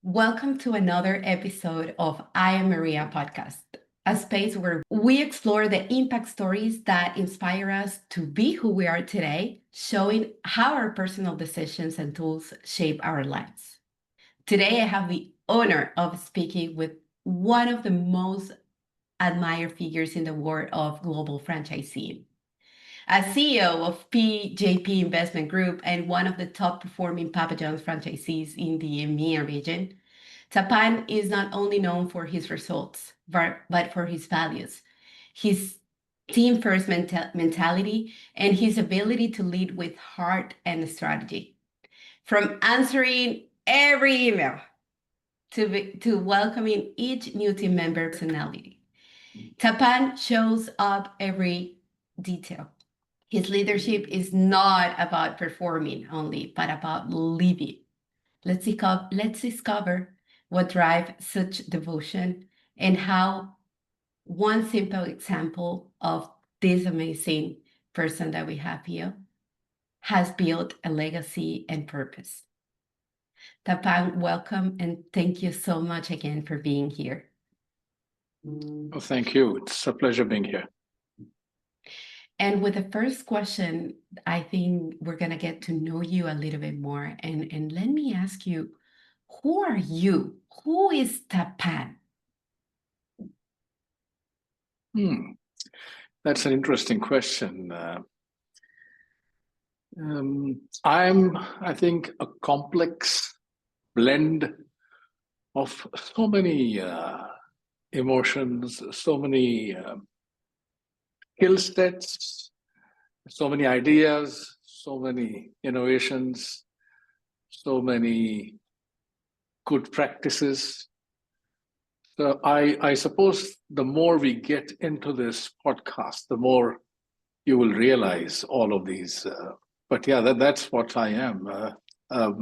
Welcome to another episode of I Am MARÍA podcast, a space where we explore the impact stories that inspire us to be who we are today, showing how our personal decisions and tools shape our lives. Today, I have the honor of speaking with one of the most admired figures in the world of global franchising. As CEO of PJP Investment Group and one of the top performing Papa John's franchisees in the EMEA region, Tapan is not only known for his results, but for his values, his team first mentality, and his ability to lead with heart and strategy. From answering every email to welcoming each new team member personality, Tapan shows up every detail. His leadership is not about performing only, but about living. Let's discover what drives such devotion and how one simple example of this amazing person that we have here has built a legacy and purpose. Tapan, welcome and thank you so much again for being here. Well, thank you. It's a pleasure being here. And with the first question, I think we're going to get to know you a little bit more. And let me ask you, who are you? Who is Tapan? That's an interesting question. I'm, I think, a complex blend of so many emotions, so many skill sets, so many ideas, so many innovations, so many good practices. So I suppose the more we get into this podcast, the more you will realize all of these. But yeah, that's what I am. A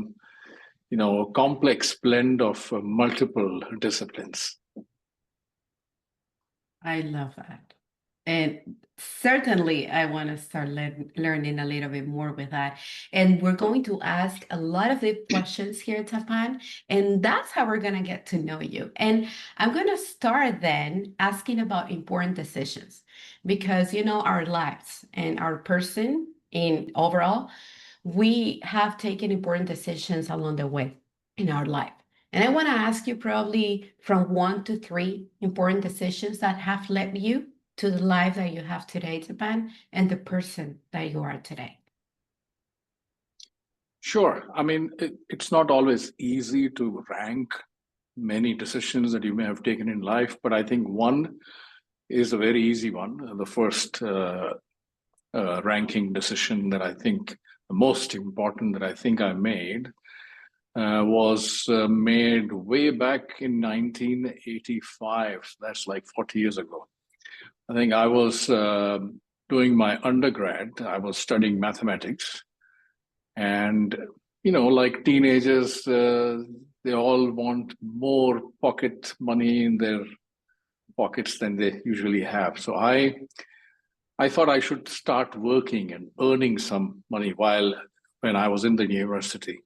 complex blend of multiple disciplines. I love that. And certainly, I want to start learning a little bit more with that. And we're going to ask a lot of the questions here, Tapan, and that's how we're going to get to know you. And I'm going to start then asking about important decisions because, our lives and our person in overall, we have taken important decisions along the way in our life. And I want to ask you probably from 1 to 3 important decisions that have led you to the life that you have today, Tapan, and the person that you are today. Sure. I mean, it's not always easy to rank many decisions that you may have taken in life, but I think one is a very easy one. The first ranking decision that I think, the most important that I think I made was made way back in 1985. So that's like 40 years ago. I think I was doing my undergrad. I was studying mathematics. And, like teenagers, they all want more pocket money in their pockets than they usually have. So I thought I should start working and earning some money when I was in the university.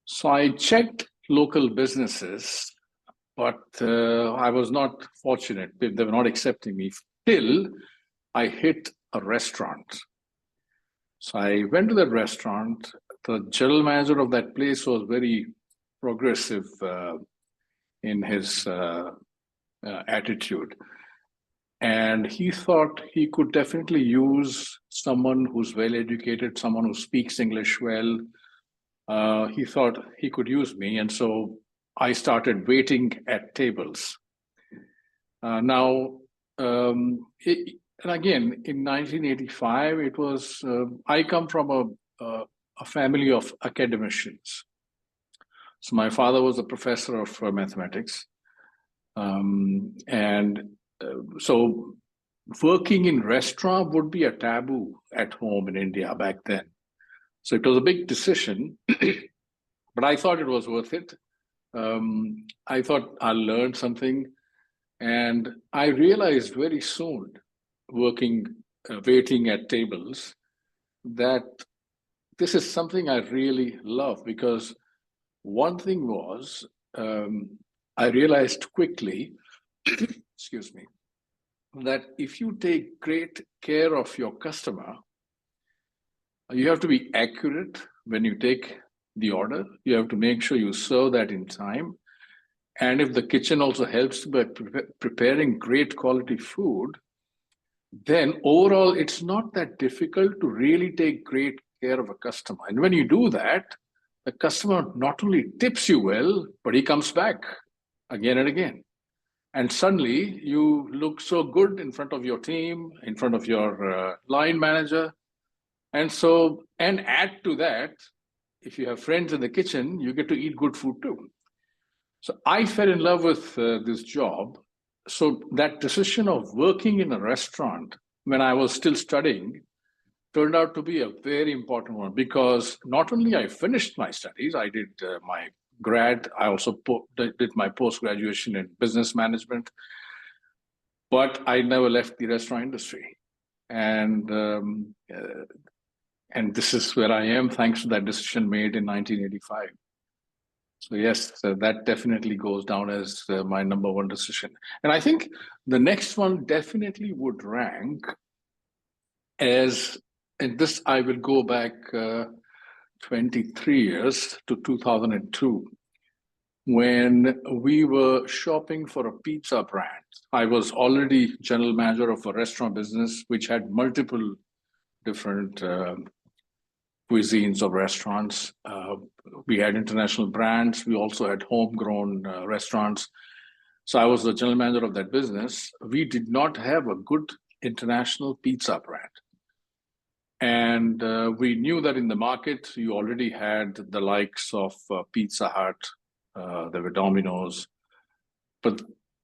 So I checked local businesses, but I was not fortunate. They were not accepting me till I hit a restaurant. So I went to that restaurant. The general manager of that place was very progressive in his attitude. And he thought he could definitely use someone who's well-educated, someone who speaks English well. He thought he could use me. And so I started waiting at tables. And again, in 1985, it was, I come from a family of academicians. So my father was a professor of mathematics. So working in restaurant would be a taboo at home in India back then. So it was a big decision, but I thought it was worth it. I thought I'll learn something. And I realized very soon, waiting at tables, that this is something I really love, because one thing was I realized quickly, excuse me, that if you take great care of your customer, you have to be accurate when you take the order. You have to make sure you serve that in time. And if the kitchen also helps by preparing great quality food, then overall, it's not that difficult to really take great care of a customer. And when you do that, the customer not only tips you well, but he comes back again and again. And suddenly you look so good in front of your team, in front of your line manager. And add to that, if you have friends in the kitchen, you get to eat good food too. So I fell in love with this job. So that decision of working in a restaurant when I was still studying turned out to be a very important one, because not only I finished my studies, I did my grad, I also did my post-graduation in business management, but I never left the restaurant industry. And this is where I am, thanks to that decision made in 1985. So yes, that definitely goes down as my number one decision. And I think the next one definitely would rank as, and this I will go back 23 years to 2002, when we were shopping for a pizza brand. I was already general manager of a restaurant business, which had multiple different cuisines of restaurants. We had international brands. We also had homegrown restaurants. So I was the general manager of that business. We did not have a good international pizza brand. And we knew that in the market, you already had the likes of Pizza Hut, there were Domino's, but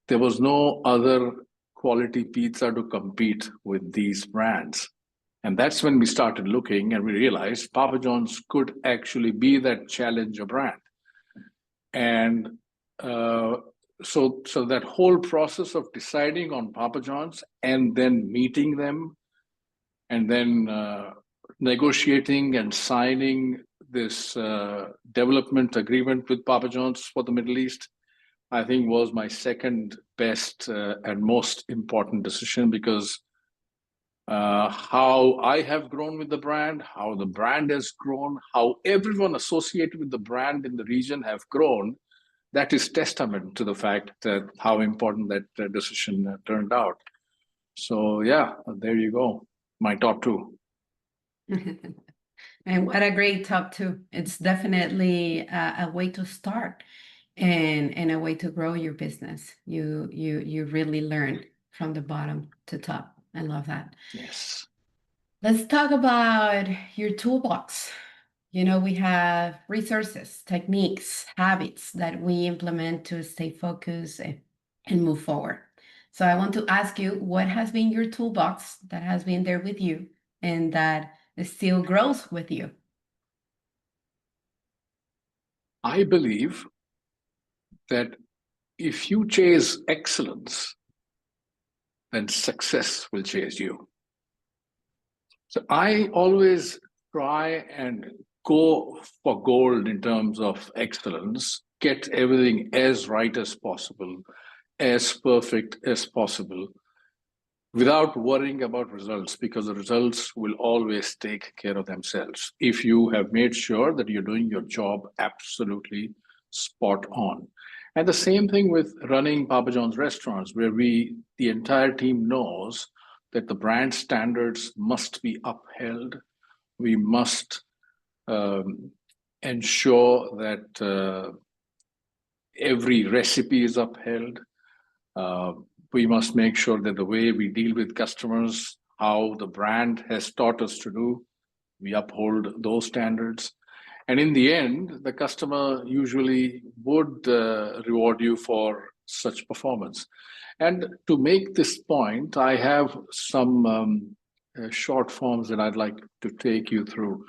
there was no other quality pizza to compete with these brands. And that's when we started looking, and we realized Papa John's could actually be that challenger brand. And so that whole process of deciding on Papa John's and then meeting them and then negotiating and signing this development agreement with Papa John's for the Middle East, I think was my second best and most important decision, because how I have grown with the brand, how the brand has grown, how everyone associated with the brand in the region have grown, that is testament to the fact that how important that decision turned out. So yeah, there you go, my top two. And what a great top two. It's definitely a way to start and a way to grow your business. You really learn from the bottom to top. I love that. Yes. Let's talk about your toolbox. You know, we have resources, techniques, habits that we implement to stay focused and move forward. So I want to ask you, what has been your toolbox that has been there with you and that still grows with you? I believe that if you chase excellence, then success will chase you. So I always try and go for gold in terms of excellence, get everything as right as possible, as perfect as possible, without worrying about results, because the results will always take care of themselves if you have made sure that you're doing your job absolutely spot on. And the same thing with running Papa John's restaurants, where the entire team knows that the brand standards must be upheld. We must ensure that every recipe is upheld. We must make sure that the way we deal with customers, how the brand has taught us to do, we uphold those standards. And in the end, the customer usually would reward you for such performance. And to make this point, I have some short forms that I'd like to take you through.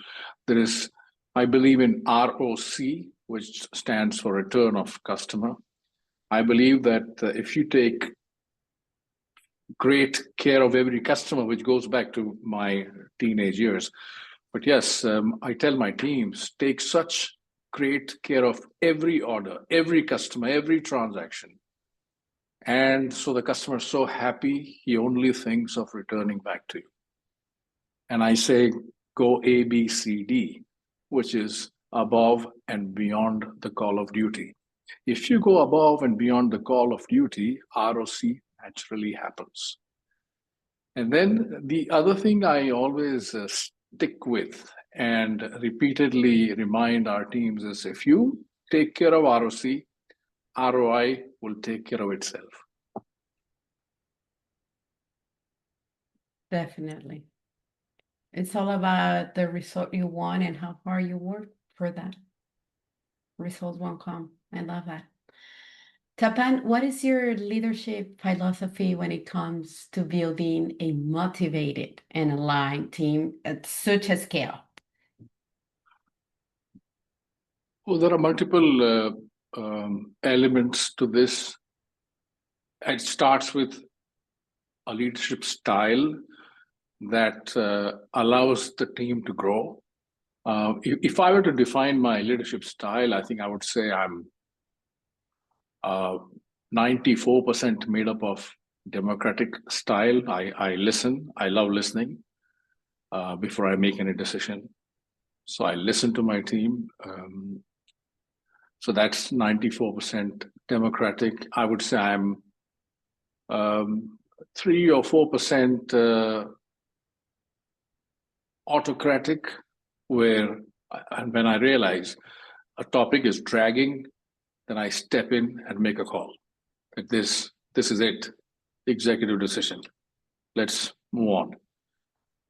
There is, I believe in ROC, which stands for return of customer. I believe that if you take great care of every customer, which goes back to my teenage years. But yes, I tell my teams, take such great care of every order, every customer, every transaction. And so the customer is so happy, he only thinks of returning back to you. And I say, go A, B, C, D, which is above and beyond the call of duty. If you go above and beyond the call of duty, ROC naturally happens. And then the other thing I always stick with and repeatedly remind our teams is, if you take care of ROC, ROI will take care of itself. Definitely. It's all about the result you want and how hard you work for that. Results won't come. I love that. Tapan, what is your leadership philosophy when it comes to building a motivated and aligned team at such a scale? Well, there are multiple elements to this. It starts with a leadership style that allows the team to grow. If I were to define my leadership style, I think I would say I'm 94% made up of democratic style. I listen. I love listening before I make any decision. So I listen to my team. So that's 94% democratic. I would say I'm 3 or 4% autocratic, where when I realize a topic is dragging, then I step in and make a call. Like this is it, executive decision. Let's move on.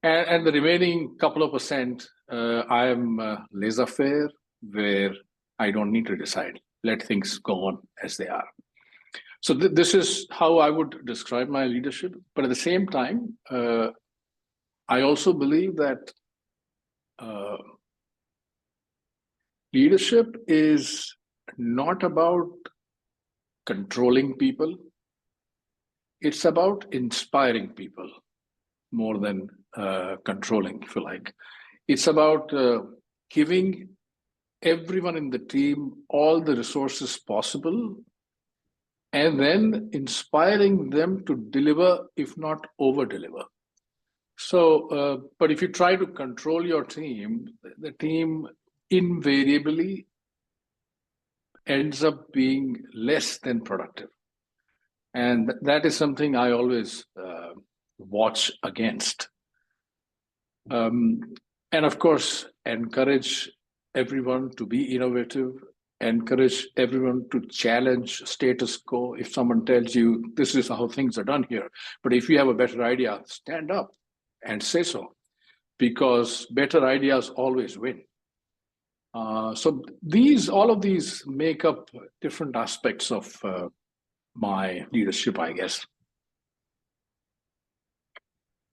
And the remaining couple of percent, I am laissez-faire, where I don't need to decide. Let things go on as they are. So this is how I would describe my leadership. But at the same time, I also believe that leadership is not about controlling people. It's about inspiring people more than controlling, if you like. It's about giving everyone in the team all the resources possible, and then inspiring them to deliver, if not over-deliver. So, but if you try to control your team, the team invariably ends up being less than productive. And that is something I always watch against. And of course, encourage everyone to be innovative, encourage everyone to challenge status quo. If someone tells you this is how things are done here, but if you have a better idea, stand up and say so, because better ideas always win. So all of these make up different aspects of my leadership, I guess.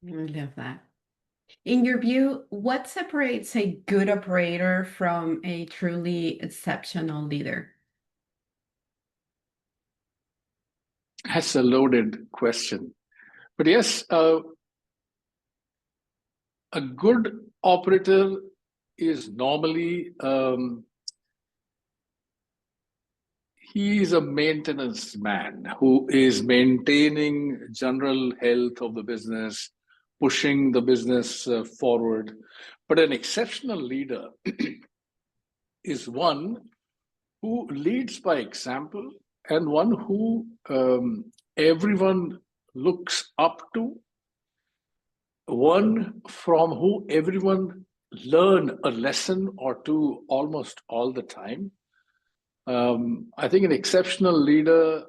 I love that. In your view, what separates a good operator from a truly exceptional leader? That's a loaded question. But yes, a good operator is normally, he is a maintenance man who is maintaining general health of the business, pushing the business forward. But an exceptional leader is one who leads by example, and one who everyone looks up to, one from who everyone learn a lesson or two almost all the time. I think an exceptional leader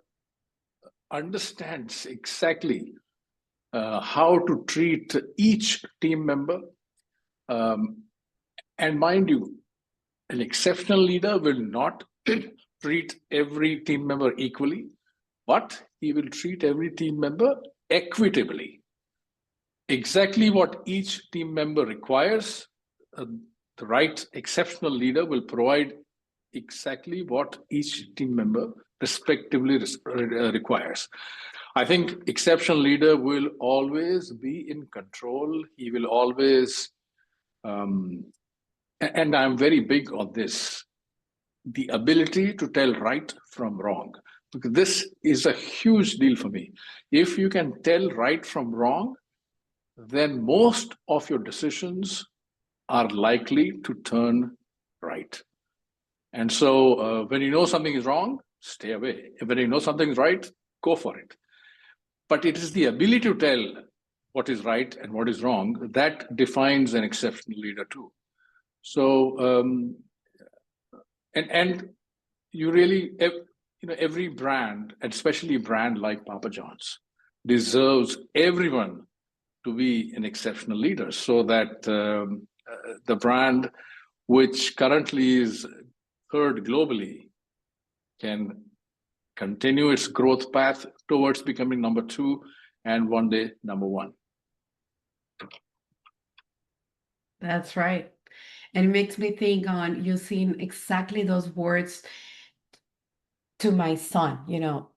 understands exactly how to treat each team member. And mind you, an exceptional leader will not treat every team member equally, but he will treat every team member equitably. Exactly what each team member requires, the right exceptional leader will provide exactly what each team member respectively requires. I think exceptional leader will always be in control. He will always, and I'm very big on this, the ability to tell right from wrong. Because this is a huge deal for me. If you can tell right from wrong, then most of your decisions are likely to turn right. And so when you know something is wrong, stay away. When you know something is right, go for it. But it is the ability to tell what is right and what is wrong that defines an exceptional leader too. So, and you really, every brand, especially a brand like Papa John's, deserves everyone to be an exceptional leader, so that the brand, which currently is third globally, can continue its growth path towards becoming number 2 and one day number 1. That's right. And it makes me think on using exactly those words to my son,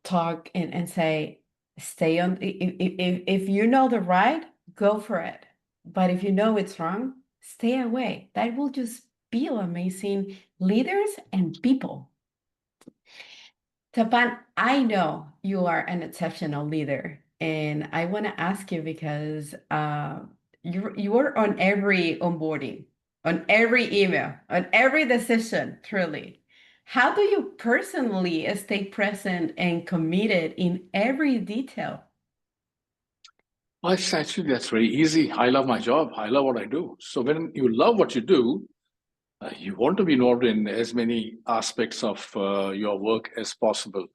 talk and say, stay on, if you know the right, go for it. But if you know it's wrong, stay away. That will just build amazing leaders and people. Tapan, I know you are an exceptional leader, and I want to ask you because you are on every onboarding, on every email, on every decision, truly. How do you personally stay present and committed in every detail? Well, actually, that's very easy. I love my job. I love what I do. So when you love what you do, you want to be involved in as many aspects of your work as possible.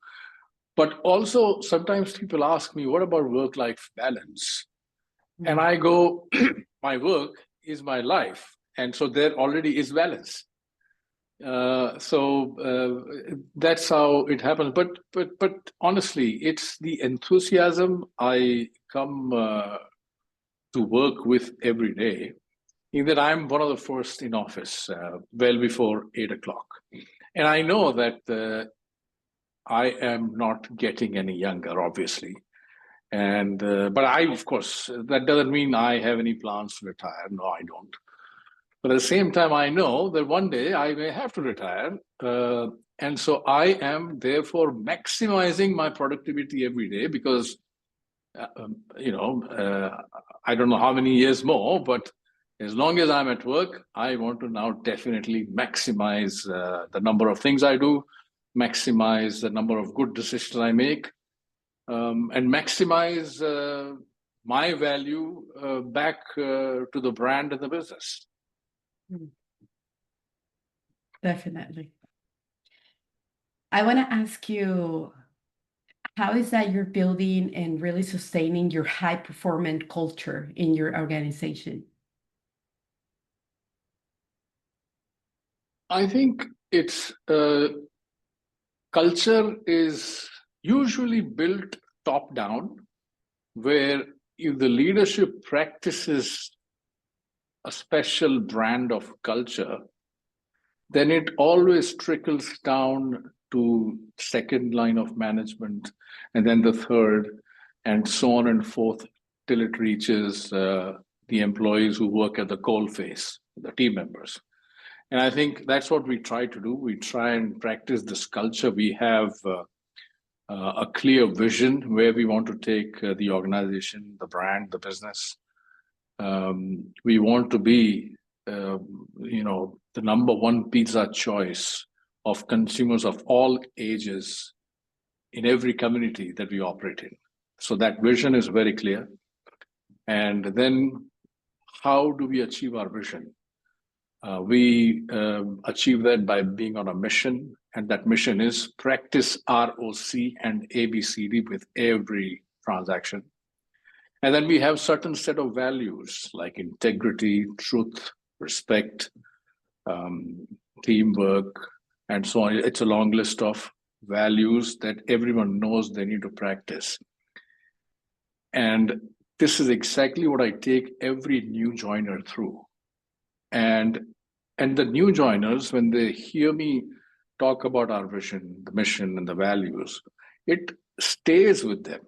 But also, sometimes people ask me, what about work-life balance? And I go, my work is my life. And so there already is balance. That's how it happens. But honestly, it's the enthusiasm I come to work with every day, in that I'm one of the first in office, well before 8 o'clock. And I know that I am not getting any younger, obviously. And but I, of course, that doesn't mean I have any plans to retire. No, I don't. But at the same time, I know that one day I may have to retire. And so I am therefore maximizing my productivity every day, because, I don't know how many years more, but as long as I'm at work, I want to now definitely maximize the number of things I do, maximize the number of good decisions I make, and maximize my value back to the brand and the business. Definitely. I want to ask you, how is that you're building and really sustaining your high performance culture in your organization? I think it's culture is usually built top down, where if the leadership practices a special brand of culture, then it always trickles down to second line of management, and then the third, and so on and forth, till it reaches the employees who work at the coalface, the team members. And I think that's what we try to do. We try and practice this culture. We have a clear vision where we want to take the organization, the brand, the business. We want to be, the number one pizza choice of consumers of all ages in every community that we operate in. So that vision is very clear. And then how do we achieve our vision? We achieve that by being on a mission, and that mission is practice ROC and ABCD with every transaction. And then we have certain set of values like integrity, truth, respect, teamwork, and so on. It's a long list of values that everyone knows they need to practice. And this is exactly what I take every new joiner through. And the new joiners, when they hear me talk about our vision, the mission, and the values, it stays with them.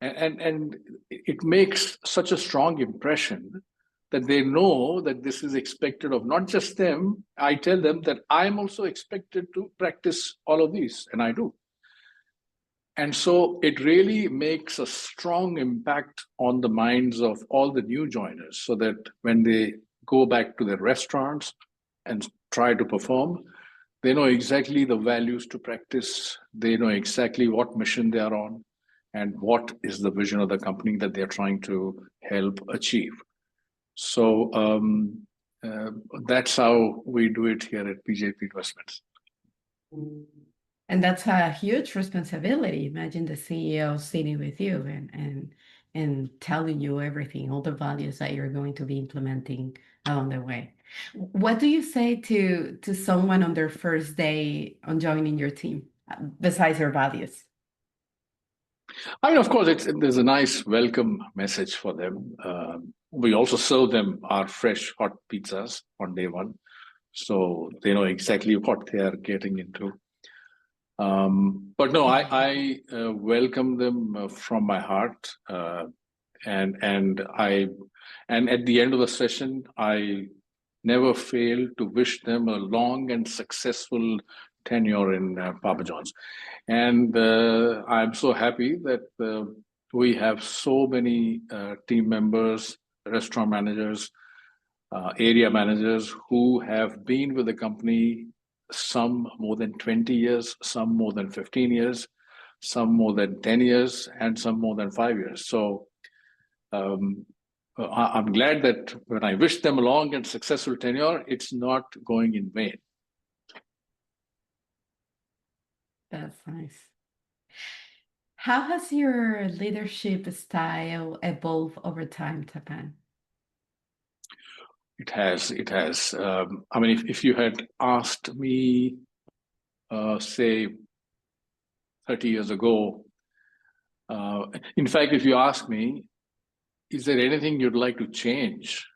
And it makes such a strong impression that they know that this is expected of not just them. I tell them that I'm also expected to practice all of these, and I do. And so it really makes a strong impact on the minds of all the new joiners, so that when they go back to their restaurants and try to perform, they know exactly the values to practice. They know exactly what mission they are on and what is the vision of the company that they're trying to help achieve. So that's how we do it here at PJP Investments. And that's a huge responsibility. Imagine the CEO sitting with you and telling you everything, all the values that you're going to be implementing along the way. What do you say to someone on their first day on joining your team, besides your values? I mean, of course, there's a nice welcome message for them. We also serve them our fresh hot pizzas on day one, so they know exactly what they are getting into. But no, I welcome them from my heart, and at the end of the session, I never fail to wish them a long and successful tenure in Papa John's. And I'm so happy that we have so many team members, restaurant managers, area managers who have been with the company, some more than 20 years, some more than 15 years, some more than 10 years, and some more than 5 years. So I'm glad that when I wish them a long and successful tenure, it's not going in vain. That's nice. How has your leadership style evolved over time, Tapan? It has. I mean, if you had asked me, say, 30 years ago, in fact, if you ask me, is there anything you'd like to change?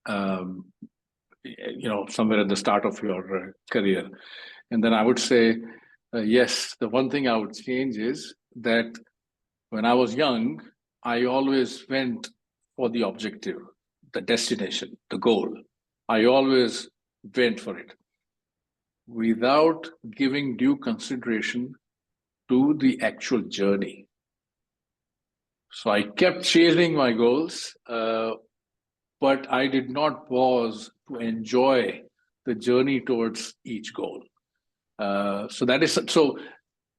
Somewhere at the start of your career, and then I would say, yes. The one thing I would change is that when I was young, I always went for the objective, the destination, the goal. I always went for it without giving due consideration to the actual journey. So I kept chasing my goals, but I did not pause to enjoy the journey towards each goal. So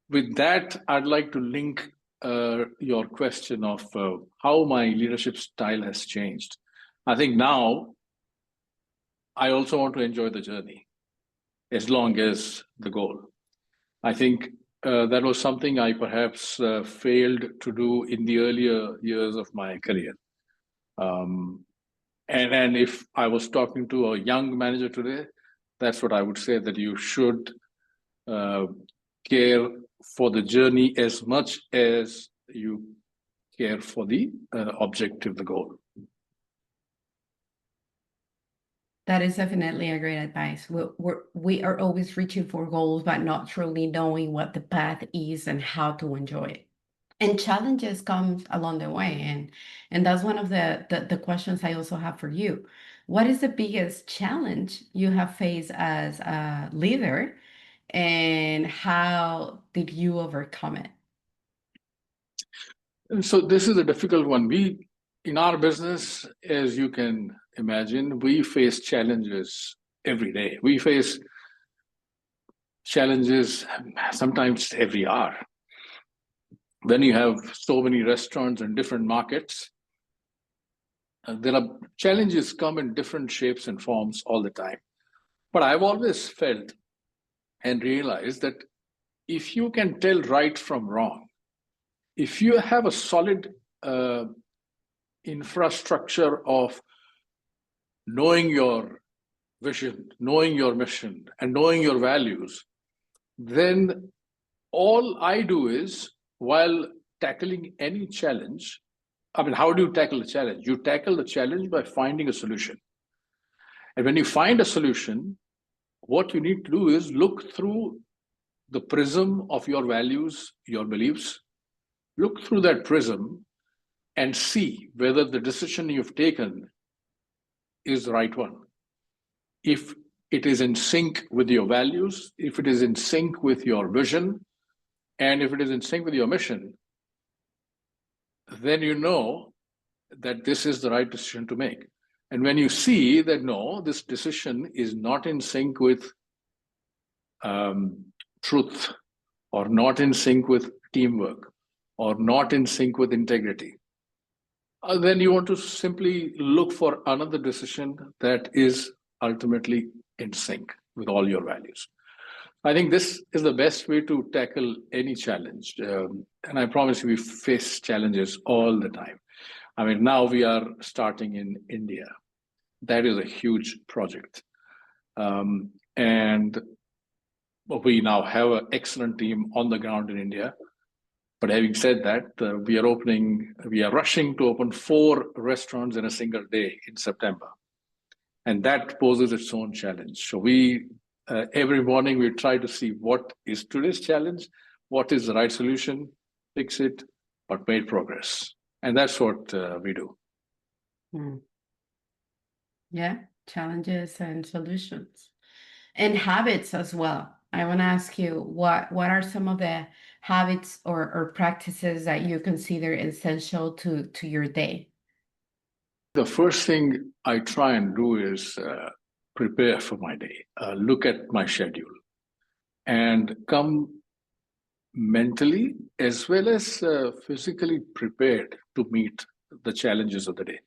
with that, I'd like to link your question of how my leadership style has changed. I think now I also want to enjoy the journey as long as the goal. I think that was something I perhaps failed to do in the earlier years of my career. And if I was talking to a young manager today, that's what I would say, that you should care for the journey as much as you care for the objective, the goal. That is definitely a great advice. We are always reaching for goals, but not truly knowing what the path is and how to enjoy it. And challenges come along the way. And that's one of the questions I also have for you. What is the biggest challenge you have faced as a leader, and how did you overcome it? And so this is a difficult one. We, in our business, as you can imagine, we face challenges every day. We face challenges sometimes every hour. When you have so many restaurants in different markets, there are challenges come in different shapes and forms all the time. But I've always felt and realized that if you can tell right from wrong, if you have a solid infrastructure of knowing your vision, knowing your mission, and knowing your values, then all I do is, while tackling any challenge, I mean, how do you tackle the challenge? You tackle the challenge by finding a solution. And when you find a solution, what you need to do is look through the prism of your values, your beliefs, look through that prism and see whether the decision you've taken is the right one. If it is in sync with your values, if it is in sync with your vision, and if it is in sync with your mission, then you know that this is the right decision to make. And when you see that, no, this decision is not in sync with truth, or not in sync with teamwork, or not in sync with integrity, then you want to simply look for another decision that is ultimately in sync with all your values. I think this is the best way to tackle any challenge. And I promise you, we face challenges all the time. I mean, now we are starting in India. That is a huge project. And we now have an excellent team on the ground in India. But having said that, we are rushing to open 4 restaurants in a single day in September. And that poses its own challenge. So every morning we try to see what is today's challenge, what is the right solution, fix it, but make progress. And that's what we do. Yeah, challenges and solutions. And habits as well. I want to ask you, what are some of the habits or practices that you consider essential to your day? The first thing I try and do is prepare for my day, look at my schedule, and come mentally as well as physically prepared to meet the challenges of the day.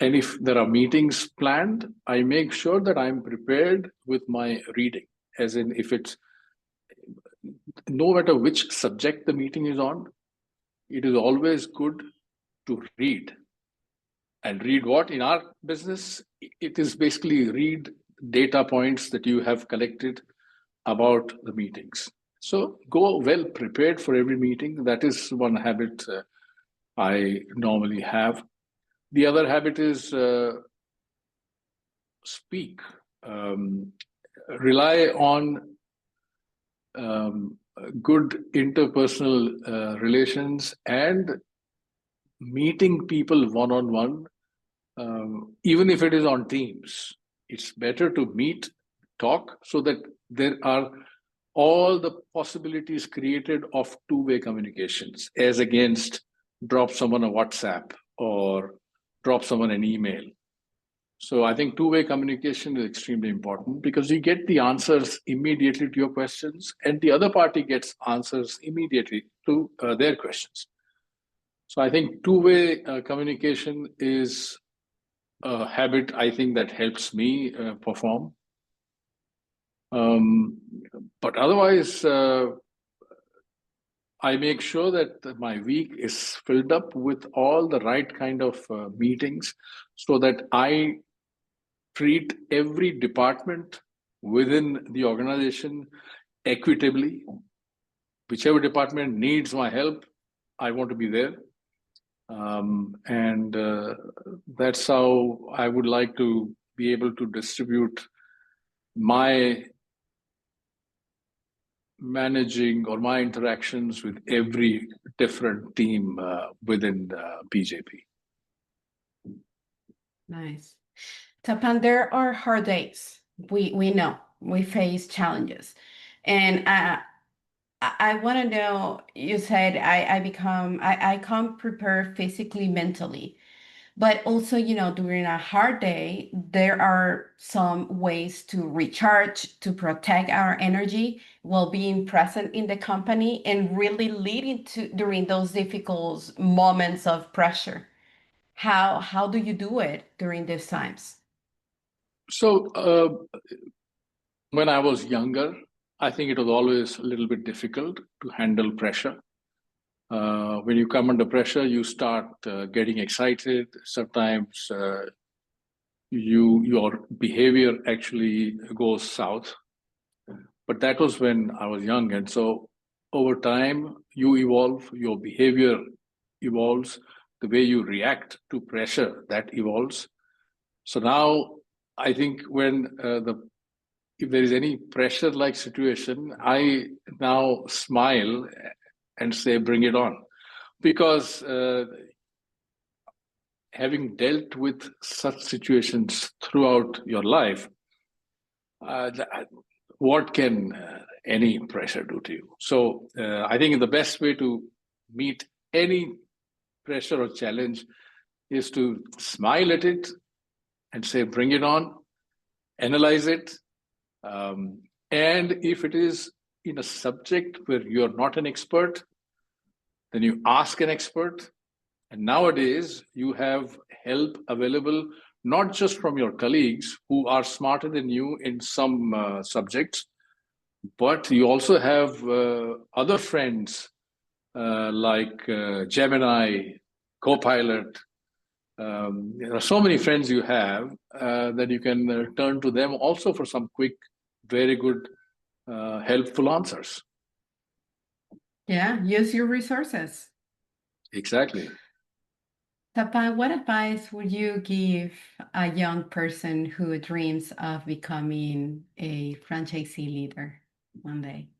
And if there are meetings planned, I make sure that I'm prepared with my reading, as in if it's no matter which subject the meeting is on, it is always good to read. And read what? In our business, it is basically read data points that you have collected about the meetings. So go well prepared for every meeting. That is one habit I normally have. The other habit is speak. Rely on good interpersonal relations and meeting people one-on-one. Even if it is on Teams, it's better to meet, talk, so that there are all the possibilities created of two-way communications, as against drop someone a WhatsApp or drop someone an email. So I think two-way communication is extremely important, because you get the answers immediately to your questions, and the other party gets answers immediately to their questions. So I think two-way communication is a habit, I think, that helps me perform. But otherwise, I make sure that my week is filled up with all the right kind of meetings, so that I treat every department within the organization equitably. Whichever department needs my help, I want to be there. And that's how I would like to be able to distribute my managing or my interactions with every different team within PJP. Nice. Tapan, there are hard days. We know we face challenges. And I want to know, you said I come prepared physically, mentally, but also, during a hard day, there are some ways to recharge, to protect our energy while being present in the company and really leading to during those difficult moments of pressure. How do you do it during these times? So when I was younger, I think it was always a little bit difficult to handle pressure. When you come under pressure, you start getting excited. Sometimes your behavior actually goes south. But that was when I was young. And so over time, you evolve, your behavior evolves, the way you react to pressure, that evolves. So now I think when if there is any pressure-like situation, I now smile and say, bring it on. Because having dealt with such situations throughout your life, what can any pressure do to you? So I think the best way to meet any pressure or challenge is to smile at it and say, bring it on, analyze it. And if it is in a subject where you're not an expert, then you ask an expert. And nowadays, you have help available, not just from your colleagues who are smarter than you in some subjects, but you also have other friends like Gemini, Copilot. There are so many friends you have that you can turn to them also for some quick, very good, helpful answers. Yeah, use your resources. Exactly. Tapan, what advice would you give a young person who dreams of becoming a franchisee leader one day?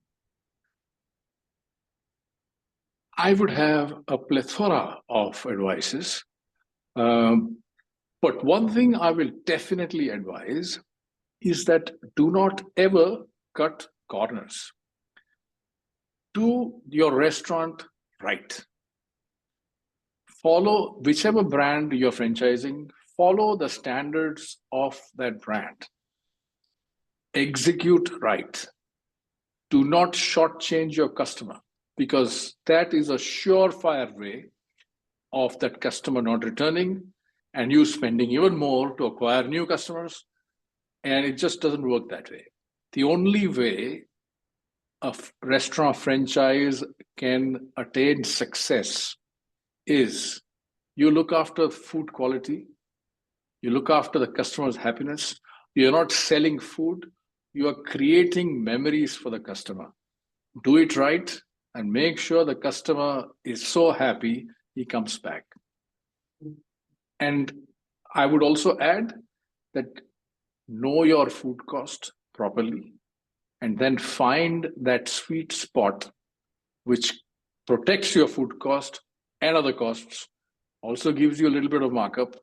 I would have a plethora of advices. But one thing I will definitely advise is that do not ever cut corners. Do your restaurant right. Follow whichever brand you're franchising, follow the standards of that brand. Execute right. Do not shortchange your customer, because that is a surefire way of that customer not returning and you spending even more to acquire new customers. And it just doesn't work that way. The only way a restaurant franchise can attain success is you look after food quality, you look after the customer's happiness. You're not selling food, you are creating memories for the customer. Do it right and make sure the customer is so happy he comes back. And I would also add that know your food cost properly and then find that sweet spot which protects your food cost and other costs, also gives you a little bit of markup,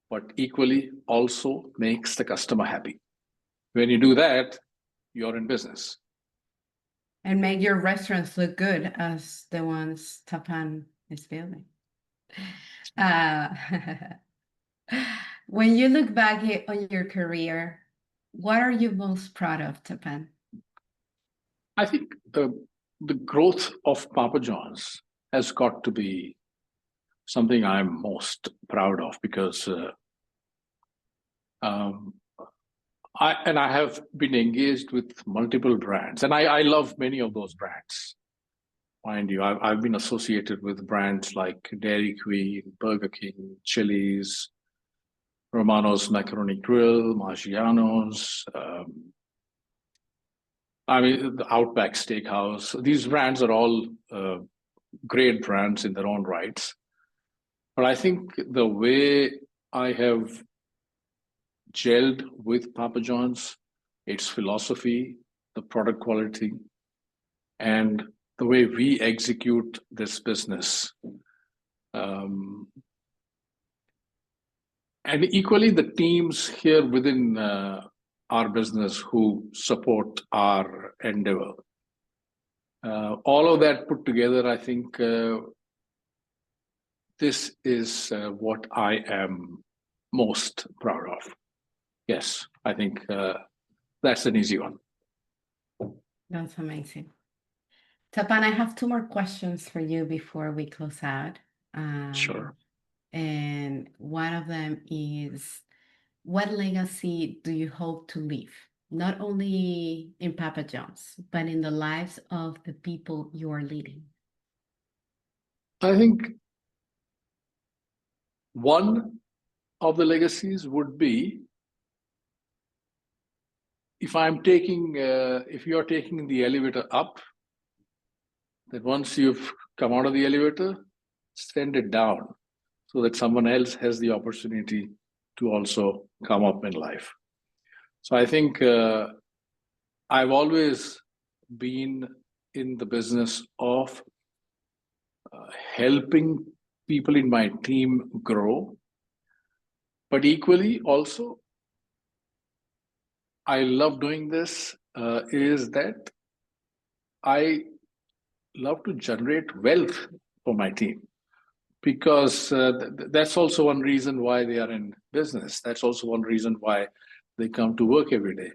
but equally also makes the customer happy. When you do that, you're in business. And make your restaurants look good as the ones Tapan is building. When you look back on your career, what are you most proud of, Tapan? I think the growth of Papa John's has got to be something I'm most proud of, because I have been engaged with multiple brands, and I love many of those brands. Mind you, I've been associated with brands like Dairy Queen, Burger King, Chili's, Romano's Macaroni Grill, Maggiano's, the Outback Steakhouse. These brands are all great brands in their own rights. But I think the way I have gelled with Papa John's, its philosophy, the product quality, and the way we execute this business. And equally, the teams here within our business who support our endeavor. All of that put together, I think this is what I am most proud of. Yes, I think that's an easy one. That's amazing. Tapan, I have two more questions for you before we close out. Sure. And one of them is, what legacy do you hope to leave, not only in Papa John's, but in the lives of the people you are leading? I think one of the legacies would be, if you're taking the elevator up, that once you've come out of the elevator, send it down so that someone else has the opportunity to also come up in life. So I think I've always been in the business of helping people in my team grow But equally also, I love doing this is that I love to generate wealth for my team, because that's also one reason why they are in business. That's also one reason why they come to work every day.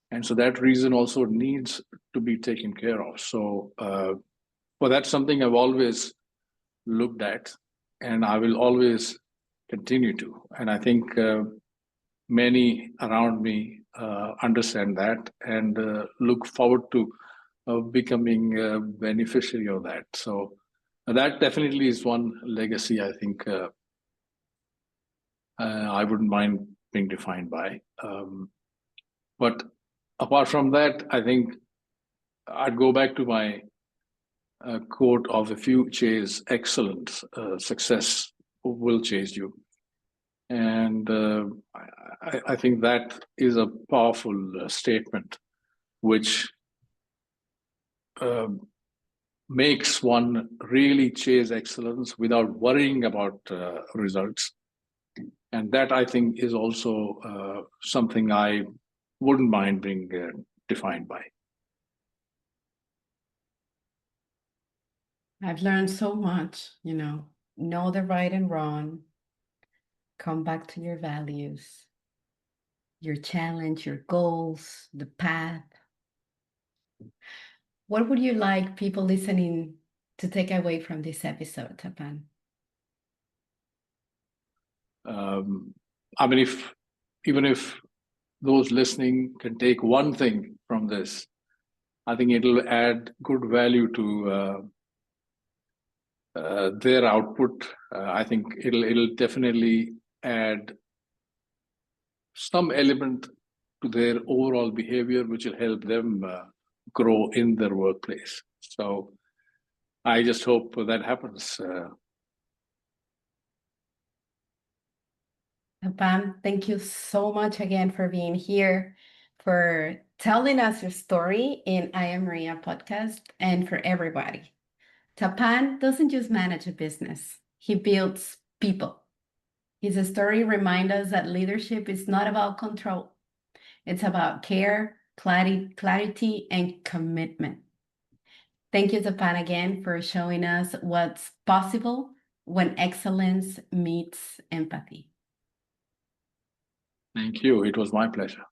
And so that reason also needs to be taken care of. So well, that's something I've always looked at, and I will always continue to. And I think many around me understand that and look forward to becoming a beneficiary of that. So that definitely is one legacy I think I wouldn't mind being defined by. But apart from that, I think I'd go back to my quote of if you chase excellence, success will chase you. And I think that is a powerful statement, which makes one really chase excellence without worrying about results. And that, I think, is also something I wouldn't mind being defined by. I've learned so much, know the right and wrong, come back to your values, your challenge, your goals, the path. What would you like people listening to take away from this episode, Tapan? I mean, even if those listening can take one thing from this, I think it'll add good value to their output. I think it'll definitely add some element to their overall behavior, which will help them grow in their workplace. So I just hope that happens. Tapan, thank you so much again for being here, for telling us your story in I Am MARÍA podcast, and for everybody. Tapan doesn't just manage a business, he builds people. His story reminds us that leadership is not about control. It's about care, clarity, and commitment. Thank you, Tapan, again for showing us what's possible when excellence meets empathy. Thank you. It was my pleasure.